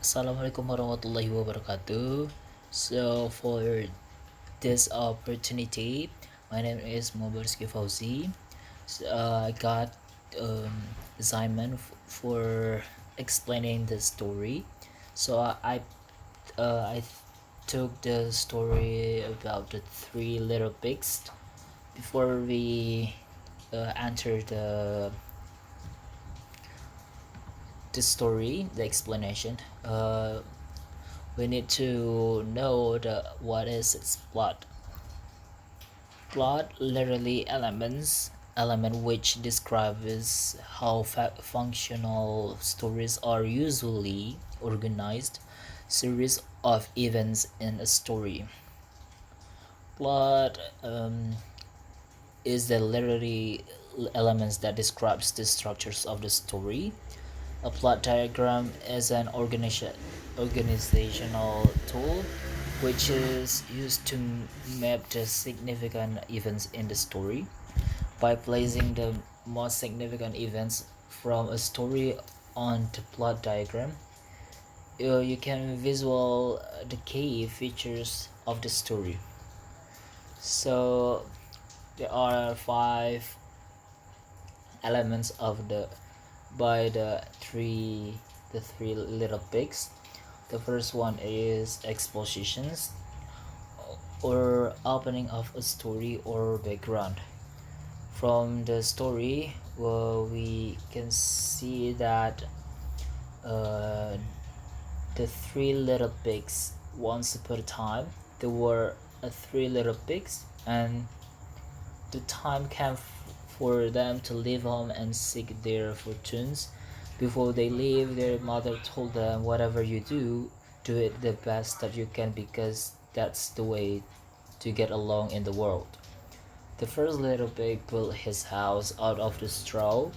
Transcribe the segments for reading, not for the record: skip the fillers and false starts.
Assalamualaikum warahmatullahi wabarakatuh. So for this opportunity, my name is Rizki Fauzi. I got assignment for explaining the story. So I took the story about the three little pigs. Before we enter the story, the explanation, we need to know what is its plot. Plot literally element which describes how functional stories are usually organized series of events in a story. Plot is the literary elements that describes the structures of the story. A plot diagram is an organizational tool which is used to map the significant events in the story. By placing the most significant events from a story on the plot diagram, you can visual the key features of the story. So there are five elements of the by the three little pigs. The first one is expositions or opening of a story or background. From the story, we can see that uh, the three little pigs. Once upon a time, there were three little pigs, and the time came for them to leave home and seek their fortunes. Before they leave, their mother told them, "Whatever you do it the best that you can because that's the way to get along in the world." The first little pig built his house out of the straw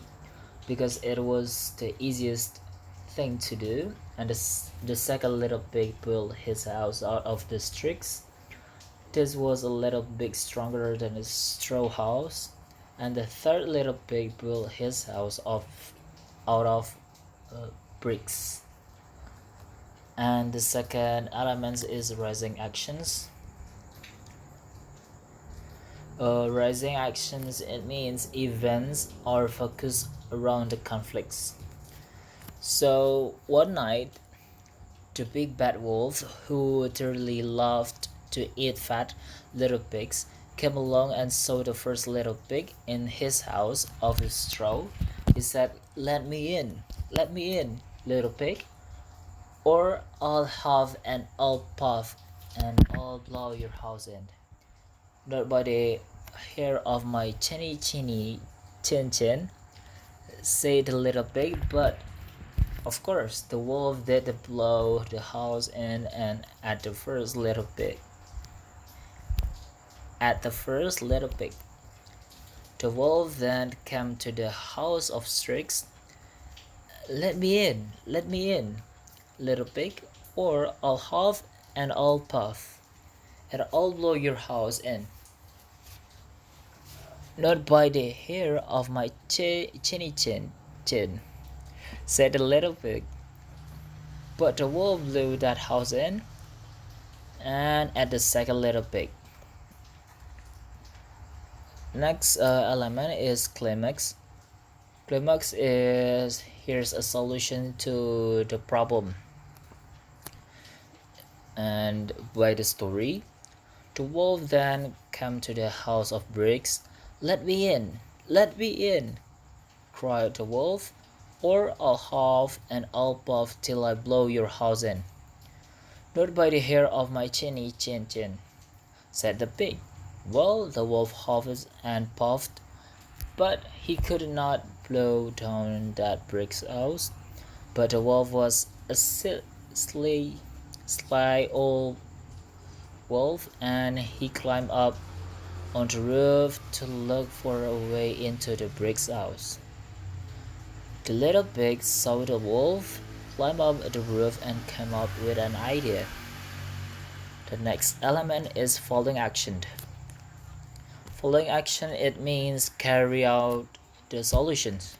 because it was the easiest thing to do, and the second little pig built his house out of the sticks. This was a little bit stronger than a straw house, and the third little pig built his house out of bricks. And the second element is rising actions. Rising actions, it means events are focused around the conflicts. So one night, the big bad wolf, who thoroughly loved to eat fat little pigs, came along and saw the first little pig in his house of straw. He said, let me in, little pig, or I'll have and I'll puff and I'll blow your house in. Not by the hair of my chin chin, said the little pig, but of course the wolf did blow the house in and at the first little pig. At the first little pig. The wolf then came to the house of Strix. Let me in, little pig, or I'll huff and I'll puff, and I'll blow your house in. Not by the hair of my chin, said the little pig. But the wolf blew that house in, and at the second little pig. Next element is climax. Climax is here's a solution to the problem. And by the story, the wolf then came to the house of bricks. Let me in, cried the wolf, or I'll huff and I'll puff till I blow your house in. Not by the hair of my chin, said the pig. Well, the wolf huffed and puffed, but he could not blow down that brick house. But the wolf was a sly old wolf, and he climbed up on the roof to look for a way into the brick house. The little pig saw the wolf climb up the roof and came up with an idea. The next element is following action. Following action, it means carry out the solutions.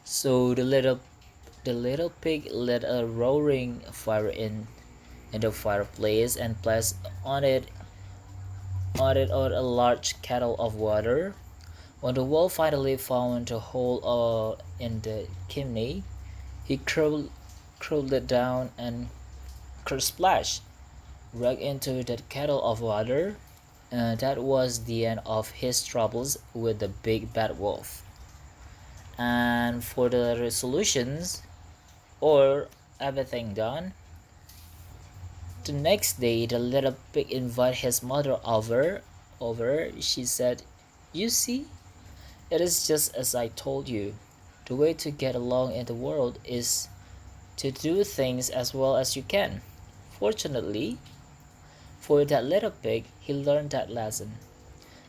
So the little The little pig lit a roaring fire in the fireplace and placed on a large kettle of water. When the wolf finally found a hole in the chimney, he crawled it down and splash right into that kettle of water. That was the end of his troubles with the big bad wolf. And for the resolutions or everything done, the next day the little pig invited his mother over. She said, "You see, it is just as I told you. The way to get along in the world is to do things as well as you can." Fortunately for that little pig, he learned that lesson,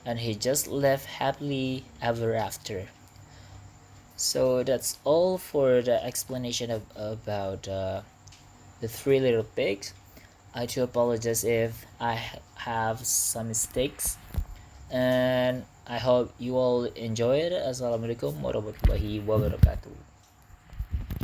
and he just lived happily ever after. So that's all for the explanation about the three little pigs. I do apologize if I have some mistakes, and I hope you all enjoy it. Assalamualaikum warahmatullahi wabarakatuh.